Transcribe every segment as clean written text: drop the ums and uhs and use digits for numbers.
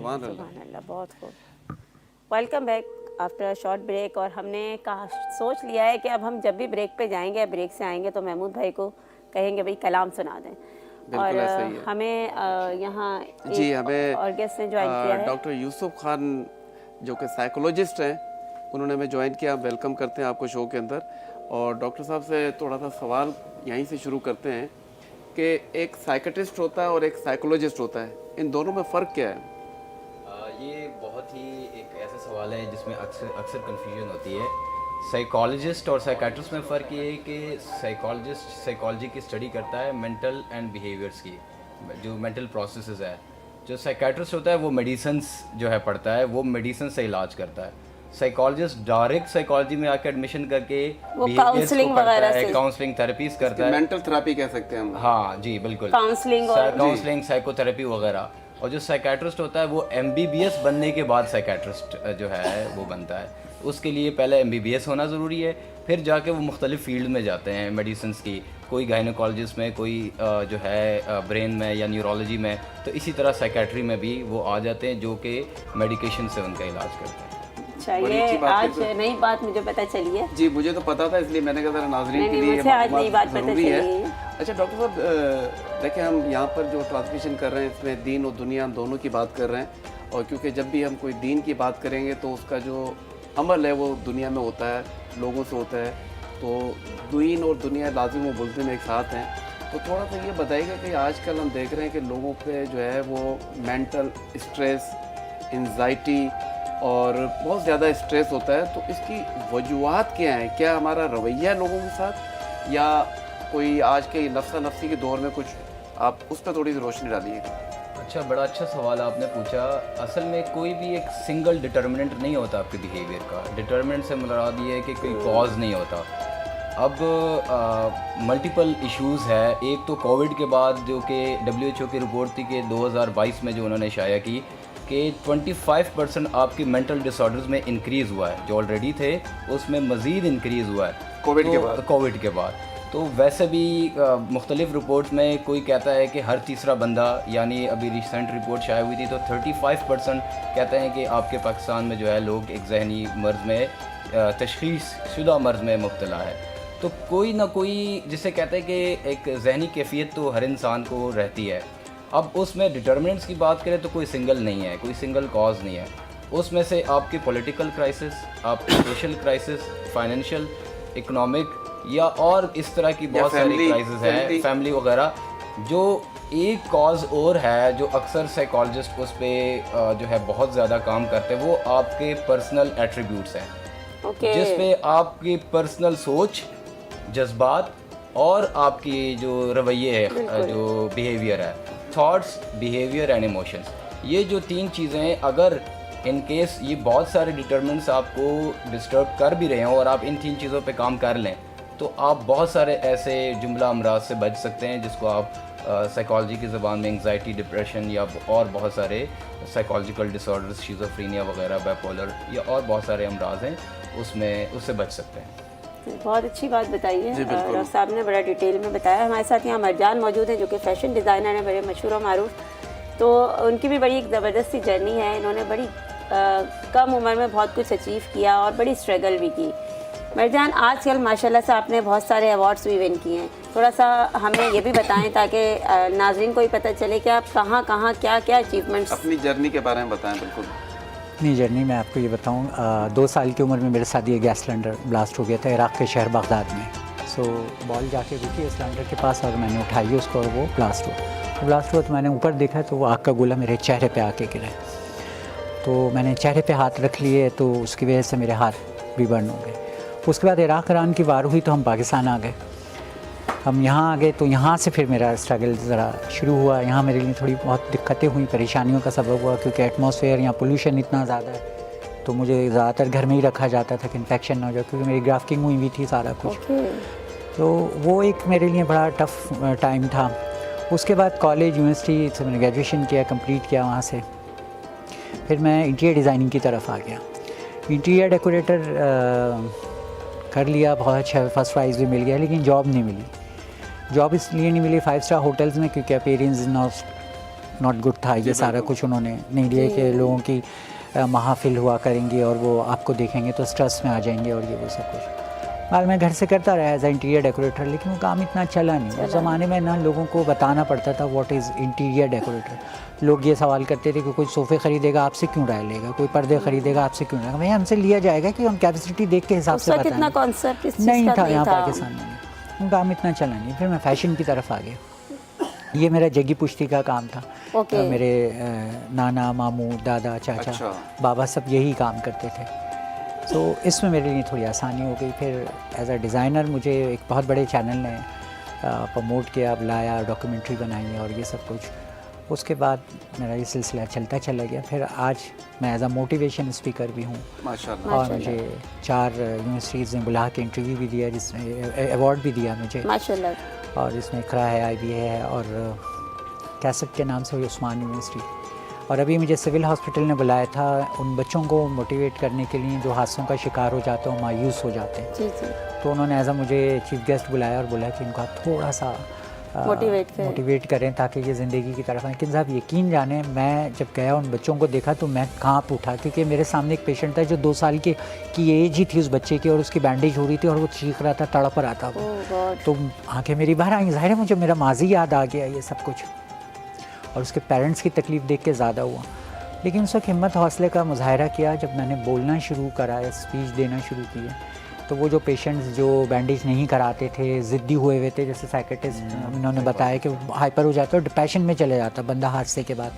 सुभान अल्लाह, बहुत खूब। Welcome back after a short break. और हमने कहा सोच लिया है कि अब हम जब भी ब्रेक पे जाएंगे, ब्रेक से आएंगे तो महमूद भाई को कहेंगे भाई कलाम सुना दें। और ऐसा ही है। हमें यहाँ जी, एक हमें और गेस्ट ने ज्वाइन किया है, डॉक्टर यूसुफ खान जो कि साइकोलॉजिस्ट हैं, उन्होंने हमें ज्वाइन किया। वेलकम करते हैं आपको शो के अंदर। और डॉक्टर साहब से थोड़ा सा सवाल यहीं से शुरू करते हैं कि एक साइकेट्रिस्ट होता है और एक साइकोलॉजिस्ट होता है, इन दोनों में फ़र्क क्या है? ये बहुत ही एक ऐसा सवाल है जिसमें अक्सर कन्फ्यूजन होती है। साइकोलॉजिस्ट और साइकेट्रिस्ट में फ़र्क ये है कि साइकोलॉजिस्ट साइकोलॉजी की स्टडी करता है मेंटल एंड बिहेवियर्स की, जो मेंटल प्रोसेसेस है। जो साइकेट्रिस्ट होता है वो मेडिसिन्स जो है पढ़ता है, वो मेडिसिन से इलाज करता है। साइकोलॉजिस्ट डायरेक्ट साइकोलॉजी में आकर एडमिशन करके काउंसलिंग वगैरह से काउंसलिंग थेरेपीज करता है। मेंटल थेरेपी कह सकते हैं हम। हाँ जी, बिल्कुल। काउंसलिंग साइकोथेरेपी वगैरह। और जो साइकेट्रिस्ट होता है वो MBBS बनने के बाद साइकेट्रिस्ट जो है वो बनता है। उसके लिए पहले MBBS होना ज़रूरी है, फिर जाके वो मुख्तलिफ फील्ड में जाते हैं मेडिसिन की। कोई गायनोकोलॉजिस्ट में, कोई जो है ब्रेन में या न्यूरोलॉजी में, तो इसी तरह साइकेट्री में भी वो आ जाते हैं जो कि मेडिकेशन से उनका इलाज करते हैं। चाहिए। आज नई बात मुझे पता चली है। जी, मुझे तो पता था, इसलिए मैंने कहा नाज़रीन के लिए मुझे आज नई बात पता चली है। अच्छा डॉक्टर साहब, देखिए हम यहाँ पर जो ट्रांसमिशन कर रहे हैं इसमें दीन और दुनिया दोनों की बात कर रहे हैं। और क्योंकि जब भी हम कोई दीन की बात करेंगे तो उसका जो अमल है वो दुनिया में होता है, लोगों से होता है। तो दीन और दुनिया लाजिम व मुल्ज़िम एक साथ हैं। तो थोड़ा सा ये बताइएगा कि आजकल हम देख रहे हैं कि लोगों पे जो है वो मेंटल स्ट्रेस, एंजाइटी और बहुत ज़्यादा स्ट्रेस होता है। तो इसकी वजूहात क्या हैं? क्या हमारा रवैया है लोगों के साथ, या कोई आज के नफ्सा नफ्सी के दौर में कुछ, आप उस पर थोड़ी सी रोशनी डालिएगा। अच्छा, बड़ा अच्छा सवाल आपने पूछा। असल में कोई भी एक सिंगल डिटर्मिनेंट नहीं होता आपके बिहेवियर का। डिटर्मिनेंट से मुराद ये है कि कोई कॉज नहीं होता। अब मल्टीपल इश्यूज़ है। एक तो कोविड के बाद जो कि WHO की रिपोर्ट थी कि 2022 में जो उन्होंने शाया की कि 25% आपकी मेंटल डिसऑर्डर्स में इंक्रीज़ हुआ है। जो ऑलरेडी थे उसमें मज़ीद इंक्रीज़ हुआ है कोविड के बाद। तो वैसे भी मुख्तलिफ रिपोर्ट्स में कोई कहता है कि हर तीसरा बंदा, यानी अभी रिसेंट रिपोर्ट शाया हुई थी तो 35% कहते हैं कि आपके पाकिस्तान में जो है लोग एक जहनी मर्ज़ में, तशख़ीस शुदा मर्ज़ में मुब्तला है। तो कोई ना कोई, जिसे कहते हैं कि एक जहनी कैफियत तो हर इंसान को रहती है। अब उसमें डिटर्मिनेंट्स की बात करें तो कोई सिंगल नहीं है, कोई सिंगल कॉज नहीं है। उसमें से आपकी पॉलिटिकल क्राइसिस, आपकी सोशल क्राइसिस, फाइनेंशियल, इकोनॉमिक या और इस तरह की बहुत सारी क्राइसिस है, फैमिली वगैरह। जो एक कॉज और है जो अक्सर साइकोलॉजिस्ट उस पर जो है बहुत ज़्यादा काम करते हैं, वो आपके पर्सनल एट्रीब्यूट्स हैं। जिस पे आपकी पर्सनल सोच, जज्बात और आपकी जो रवैये है, जो बिहेवियर है, थॉट्स, बिहेवियर एंड इमोशंस, ये जो तीन चीज़ें हैं, अगर इन केस ये बहुत सारे डिटर्मिनेंट्स आपको डिस्टर्ब कर भी रहे हैं और आप इन तीन चीज़ों पे काम कर लें तो आप बहुत सारे ऐसे जुमला अमराज से बच सकते हैं जिसको आप साइकोलॉजी की ज़बान में एंग्जाइटी, डिप्रेशन या और बहुत सारे साइकोलॉजिकल डिसऑर्डर्स, शिज़ोफ्रेनिया वगैरह, बाइपोलर या और बहुत सारे अमराज हैं, उससे बच सकते हैं। बहुत अच्छी बात बताई है डॉक्टर साहब ने, बड़ा डिटेल में बताया। हमारे साथ यहाँ मरजान मौजूद हैं जो कि फ़ैशन डिज़ाइनर हैं, बड़े मशहूर और मारूफ। तो उनकी भी बड़ी एक ज़बरदस्ती जर्नी है। इन्होंने बड़ी कम उम्र में बहुत कुछ अचीव किया और बड़ी स्ट्रगल भी की। मरजान, आजकल माशाल्लाह से आपने बहुत सारे अवार्ड्स भी विन किए हैं। थोड़ा सा हमें ये भी बताएं ताकि नाज़रीन को ही पता चले कि आप कहाँ कहाँ क्या क्या अचीवमेंट्स, अपनी जर्नी के बारे में बताएं। बिल्कुल अपनी जर्नी मैं आपको ये बताऊँ, 2 साल की उम्र में मेरे साथ ये गैस सिलेंडर ब्लास्ट हो गया था इराक़ के शहर बगदाद में। सो बॉल जाके रुकी सिलेंडर के पास और मैंने उठाई उसको और वो ब्लास्ट हुआ। तो मैंने ऊपर देखा तो वो आग का गोला मेरे चेहरे पे आके गिरा। तो मैंने चेहरे पे हाथ रख लिए तो उसकी वजह से मेरे हाथ भी बर्न हो गए। उसके बाद इराक़ ईरान की वार हुई तो हम पाकिस्तान आ गए। हम यहाँ आ गए तो यहाँ से फिर मेरा स्ट्रगल ज़रा शुरू हुआ। यहाँ मेरे लिए थोड़ी बहुत दिक्कतें हुई, परेशानियों का सबब हुआ, क्योंकि एटमॉस्फेयर यहाँ पोल्यूशन इतना ज़्यादा है। तो मुझे ज़्यादातर घर में ही रखा जाता था कि इन्फेक्शन ना हो जाए, क्योंकि मेरी ग्राफ्टिंग हुई भी थी सारा कुछ। तो वो एक मेरे लिए बड़ा टफ़ टाइम था। उसके बाद कॉलेज, यूनिवर्सिटी से मैंने ग्रेजुएशन किया, कंप्लीट किया। वहाँ से फिर मैं इंटीरियर डिज़ाइनिंग की तरफ आ गया। इंटीरियर डेकोरेटर कर लिया, बहुत अच्छा फर्स्ट प्राइज़ भी मिल गया, लेकिन जॉब नहीं मिली। जॉब इसलिए नहीं मिली 5 स्टार होटल्स में, क्योंकि अपेयरेंस नॉट गुड था ये सारा कुछ उन्होंने नहीं दिया कि लोगों की महाफिल हुआ करेंगी और वो आपको देखेंगे तो स्ट्रेस में आ जाएंगे और ये वो सब कुछ। हाल मैं घर से करता रहा एज ए इंटीरियर डेकोरेटर, लेकिन वो काम इतना चला नहीं। उस ज़माने में ना लोगों को बताना पड़ता था व्हाट इज़ इंटीरियर डेकोरेटर। लोग ये सवाल करते थे कि कोई सोफ़े ख़रीदेगा आपसे क्यों राय लेगा, कोई पर्दे ख़रीदेगा आपसे क्यों राय, भाई हमसे लिया जाएगा कि हम कैपेसिटी देख के हिसाब से बताएंगे। इतना कॉन्सेप्ट नहीं था यहाँ पाकिस्तान में, काम इतना चला नहीं। फिर मैं फ़ैशन की तरफ आ गया। ये मेरा जगी पुश्ती का काम था। मेरे नाना, मामू, दादा, चाचा, बाबा सब यही काम करते थे। तो इसमें मेरे लिए थोड़ी आसानी हो गई। फिर एज अ डिज़ाइनर मुझे एक बहुत बड़े चैनल ने प्रमोट किया, बुलाया, डॉक्यूमेंट्री बनाई और ये सब कुछ। उसके बाद मेरा ये सिलसिला चलता चला गया। फिर आज मैं एज अ मोटिवेशन स्पीकर भी हूँ माशाल्लाह। और मुझे 4 यूनिवर्सिटीज़ ने बुला के इंटरव्यू भी दिया, जिसमें अवार्ड भी दिया मुझे माशाल्लाह। और इसमें इकरा है, IBA है और कैसेट के नाम से हुई उस्मान यूनिवर्सिटी। और अभी मुझे सिविल हॉस्पिटल ने बुलाया था उन बच्चों को मोटिवेट करने के लिए जो हादसों का शिकार हो जाते हैं, मायूस हो जाते हैं। जी जी। तो उन्होंने एज अ मुझे चीफ गेस्ट बुलाया और बोला कि इनका थोड़ा सा मोटिवेट करें ताकि ये ज़िंदगी की तरफ आए। लेकिन साहब यकीन जाने, मैं जब गया उन बच्चों को देखा तो मैं कांप उठा, क्योंकि मेरे सामने एक पेशेंट था जो 2 साल की एज ही थी उस बच्चे की, और उसकी बैंडेज हो रही थी और वो चीख रहा था, तड़प रहा था वो। तो आंखें मेरी बाहर आई। ज़ाहिर है मुझे मेरा माजी याद आ गया ये सब कुछ, और उसके पेरेंट्स की तकलीफ़ देख के ज़्यादा हुआ। लेकिन उस वक्त हिम्मत हौसले का मुजाहरा किया जब मैंने बोलना शुरू करा, स्पीच देना शुरू किए। तो वो जो पेशेंट्स जो बैंडेज नहीं कराते थे, ज़िद्दी हुए हुए थे, जैसे साइकेट्रिस्ट उन्होंने बताया कि हाइपर हो जाता है और डिप्रेशन में चले जाता बंदा हादसे के बाद।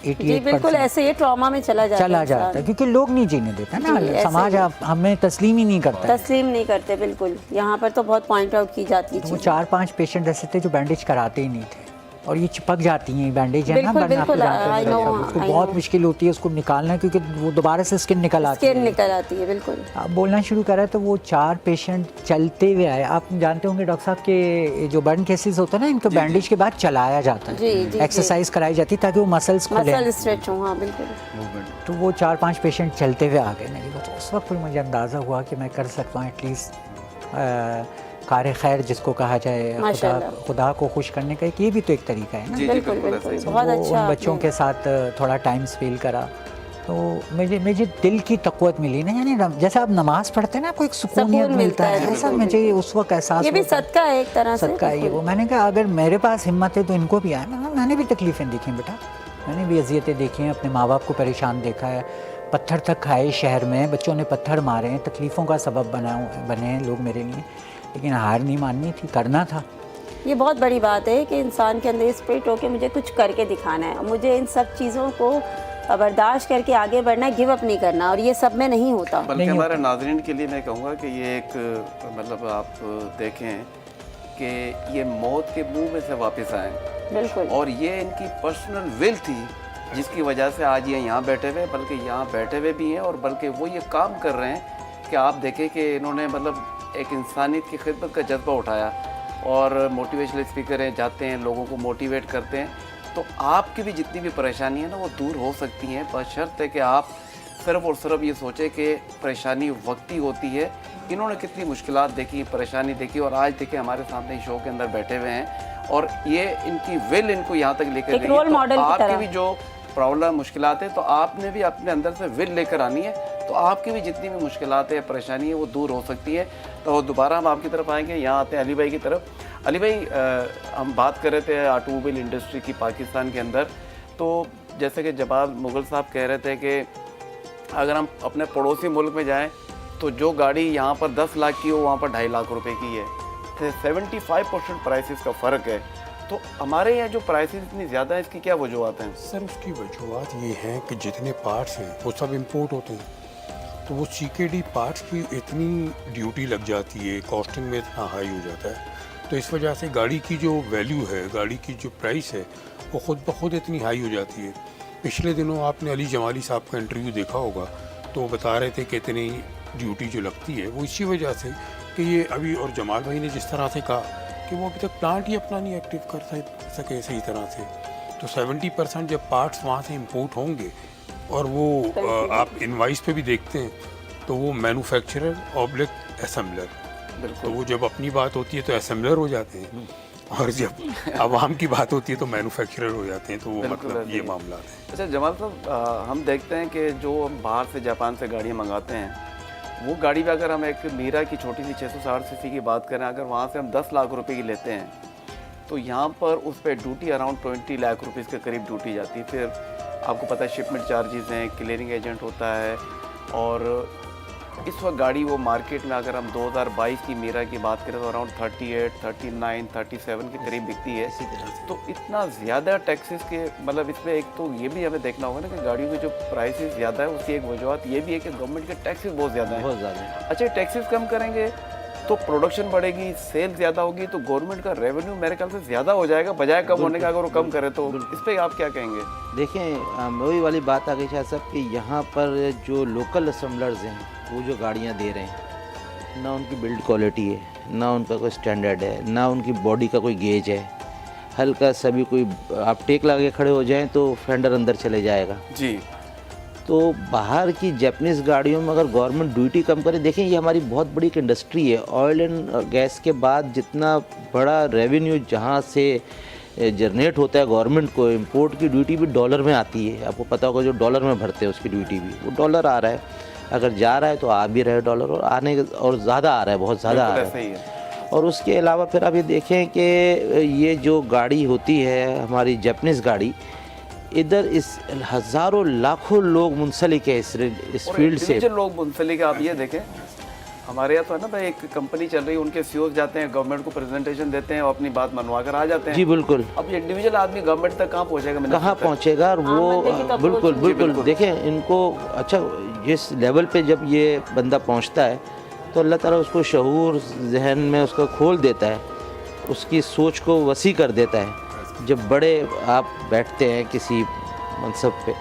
88% बिल्कुल ऐसे ये ट्रॉमा में चला जाता है, क्योंकि लोग नहीं जीने देता ना, समाज हमें तस्लीम ही नहीं करता, तस्लीम नहीं करते। बिल्कुल यहाँ पर तो बहुत पॉइंट आउट की जाती है। वो 4-5 पेशेंट ऐसे थे जो बैंडेज कराते ही नहीं थे, और ये चिपक जाती हैं बैंडेज है ना, उसको बहुत मुश्किल होती है उसको निकालना, क्योंकि वो दोबारा से स्किन निकल आती है। बिल्कुल आप बोलना शुरू करा तो वो 4 पेशेंट चलते हुए आए। आप जानते होंगे डॉक्टर साहब के जो बर्न केसेस होते हैं ना, इनको बैंडेज के बाद चलाया जाता है, एक्सरसाइज कराई जाती है ताकि वो मसल्स खुले, स्ट्रेच हो। हाँ बिल्कुल। तो वो 4-5 पेशेंट चलते हुए आ गए मेरे को। तो उस वक्त मुझे अंदाज़ा हुआ कि मैं कर सकता हूँ एटलीस्ट कार खैर जिसको कहा जाए, खुदा को खुश करने का ये भी तो एक तरीका है ना। बिल्कुल बिल्कुल, बहुत अच्छा। उन बच्चों के साथ थोड़ा टाइम स्पेंड करा तो मुझे दिल की तक़व्वत मिली ना, यानी जैसे आप नमाज पढ़ते हैं ना, आपको एक सुकून मिलता है, ऐसा मुझे उस वक्त एहसास। ये भी सदका है एक तरह से, सदका है वो। मैंने कहा अगर मेरे पास हिम्मत है तो इनको भी आए। मैंने भी तकलीफ़ें देखी बेटा, मैंने भी अजियतें देखी हैं, अपने माँ बाप को परेशान देखा है, पत्थर तक खाए शहर में, बच्चों ने पत्थर मारे हैं, तकलीफ़ों का सबब बने हैं लोग मेरे लिए, लेकिन हार नहीं माननी थी, करना था। ये बहुत बड़ी बात है कि इंसान के अंदर स्पिरिट हो के मुझे कुछ करके दिखाना है, मुझे इन सब चीज़ों को बर्दाश्त करके आगे बढ़ना है, गिव अप नहीं करना, और ये सब में नहीं होता। बल्कि हमारे नाज़रीन के लिए मैं कहूँगा कि ये एक मतलब आप देखें कि ये मौत के मुंह में से वापस आए, बिल्कुल, और ये इनकी पर्सनल विल थी जिसकी वजह से आज ये यहाँ बैठे हुए, बल्कि यहाँ बैठे हुए भी हैं, और बल्कि वो ये काम कर रहे हैं कि आप देखें कि इन्होंने मतलब एक इंसानियत की खिदमत का जज्बा उठाया, और मोटिवेशनल स्पीकर हैं, जाते हैं लोगों को मोटिवेट करते हैं। तो आपकी भी जितनी भी परेशानी है ना वो दूर हो सकती हैं, बशर्ते कि आप सिर्फ और सिर्फ ये सोचें कि परेशानी वक्ती होती है। इन्होंने कितनी मुश्किलात देखी, परेशानी देखी, और आज देखिए हमारे सामने शो के अंदर बैठे हुए हैं, और ये इनकी विल इनको यहाँ तक लेकर गई है। तो आपकी भी जो प्रॉब्लम मुश्किलात है तो आपने भी अपने अंदर से विल लेकर आनी है, तो आपकी भी जितनी भी मुश्किलात है, परेशानी है, वो दूर हो सकती है। तो दोबारा हम आपकी तरफ आएंगे, यहाँ आते हैं अली भाई की तरफ। अली भाई, हम बात कर रहे थे ऑटोमोबाइल इंडस्ट्री की पाकिस्तान के अंदर, तो जैसे कि जमाल मुगल साहब कह रहे थे कि अगर हम अपने पड़ोसी मुल्क में जाएँ तो जो गाड़ी यहाँ पर 10 लाख की हो वहाँ पर 2.5 लाख रुपए की है, तो 75% प्राइसेस का फ़र्क है। तो हमारे यहाँ जो प्राइसेस इतनी ज़्यादा है, इसकी क्या वजूहत हैं? सर उसकी वजूहत ये है कि जितने पार्ट्स हैं वो सब इंपोर्ट होते हैं, तो वो CKD पार्ट्स की इतनी ड्यूटी लग जाती है, कॉस्टिंग में इतना हाई हो जाता है, तो इस वजह से गाड़ी की जो वैल्यू है, गाड़ी की जो प्राइस है, वो ख़ुद ब खुद इतनी हाई हो जाती है। पिछले दिनों आपने अली जमाली साहब का इंटरव्यू देखा होगा, तो वो बता रहे थे कि इतनी ड्यूटी जो लगती है वो इसी वजह से कि ये अभी, और जमाल भाई ने जिस तरह से कहा कि वो अभी तक प्लांट ही अपना नहीं एक्टिव कर सके सही तरह से, तो 70% जब पार्ट्स वहाँ से इंपोर्ट होंगे, और वो आप इनवाइस पे भी देखते हैं तो वो मैन्युफैक्चरर ऑब्लिक असेंबलर, तो वो जब अपनी बात होती है तो असेंबलर हो जाते हैं। और जब आवाम की बात होती है तो मैन्युफैक्चरर हो जाते हैं, तो वो बिल्कुल मतलब ऐसे ये ही। मामला है। अच्छा जमाल साहब, हम देखते हैं कि जो हम बाहर से जापान से गाड़ियाँ मंगाते हैं, वो गाड़ी भी अगर हम एक मीरा की छोटी सी 660 सीसी की बात करें, अगर वहाँ से हम 10 लाख रुपए की लेते हैं, तो यहाँ पर उस पर ड्यूटी अराउंड 20 लाख रुपीज़ के करीब ड्यूटी जाती है। फिर आपको पता है शिपमेंट चार्जेस हैं, क्लियरिंग एजेंट होता है, और इस वक्त गाड़ी वो मार्केट में अगर हम 2022 की मीरा की बात करें तो अराउंड 38, 39, 37 के करीब बिकती है। तो इतना ज़्यादा टैक्सेस के, मतलब इसमें एक तो ये भी हमें देखना होगा ना कि गाड़ियों की जो प्राइसेस ज़्यादा है, उसकी एक वजूहत ये भी है कि गवर्नमेंट के टैक्सेस बहुत ज़्यादा हैं। बहुत ज़्यादा। अच्छा, टैक्सेस कम करेंगे तो प्रोडक्शन बढ़ेगी, सेल ज़्यादा होगी, तो गवर्नमेंट का रेवेन्यू मेरे ख्याल से ज़्यादा हो जाएगा बजाय कम होने का। अगर वो कम करे तो इस पर आप क्या कहेंगे? देखें, वही वाली बात आ गई शाह साहब कि यहाँ पर जो लोकल असम्बलर्स हैं वो जो गाड़ियाँ दे रहे हैं, ना उनकी बिल्ड क्वालिटी है, ना उनका कोई स्टैंडर्ड है, ना उनकी बॉडी का कोई गेज है। हल्का सा भी कोई आप टेक लगा के खड़े हो जाएं तो फेंडर अंदर चले जाएगा। जी। तो बाहर की जापानीज़ गाड़ियों में अगर गवर्नमेंट ड्यूटी कम करे, देखें ये हमारी बहुत बड़ी एक इंडस्ट्री है। ऑयल एंड गैस के बाद जितना बड़ा रेवेन्यू जहाँ से जनरेट होता है गवर्नमेंट को, इंपोर्ट की ड्यूटी भी डॉलर में आती है। आपको पता होगा जो डॉलर में भरते हैं उसकी ड्यूटी भी, वो डॉलर आ रहा है। अगर जा रहा है तो आ भी रहा है डॉलर, और आने और ज़्यादा आ रहा है, बहुत ज़्यादा आ रहा ऐसा ही है। है। और उसके अलावा फिर आप ये देखें कि ये जो गाड़ी होती है हमारी जापानीज़ गाड़ी, इधर इस हज़ारों लाखों लोग मुंसलिक है इस और फील्ड से। individual लोग मुंसलिक है। आप ये देखें, हमारे यहाँ तो है ना भाई, एक कंपनी चल रही है, उनके सीईओ जाते हैं, गवर्नमेंट को प्रेजेंटेशन देते हैं और अपनी बात मनवा कर आ जाते हैं। जी बिल्कुल। अब ये इंडिविजुअल आदमी गवर्नमेंट तक कहाँ पहुँचेगा? कहाँ पहुँचेगा? और वो बंदे की तो बिल्कुल approach- बिल्कुल देखें इनको। अच्छा, जिस लेवल पे जब ये बंदा पहुँचता है तो अल्लाह ताला उसको शऊर जहन में उसको खोल देता है, उसकी सोच को वसी कर देता है। जब बड़े आप बैठते हैं किसी मनसब पे,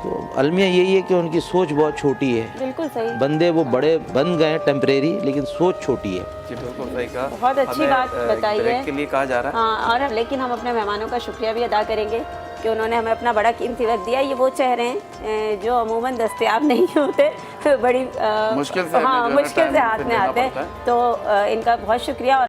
तो अलमिया यही है कि उनकी सोच बहुत छोटी है। बिल्कुल सही। बंदे वो बड़े बन गए टेम्परेरी, लेकिन सोच छोटी है। जी बिल्कुल सही कहा। बहुत अच्छी हमें, बात बताई ब्रेक है। के लिए कहा जा रहा है। हाँ, और लेकिन हम अपने मेहमानों का शुक्रिया भी अदा करेंगे कि उन्होंने हमें अपना बड़ा कीमती वक्त दिया। ये वो चेहरे हैं जो अमूमन दस्तयाब नहीं होते, बड़ी मुश्किल से हमें हाँ, जो है ना मुश्किल से टाइम हाथ से में देना आते हैं। पड़ता है। तो इनका बहुत शुक्रिया।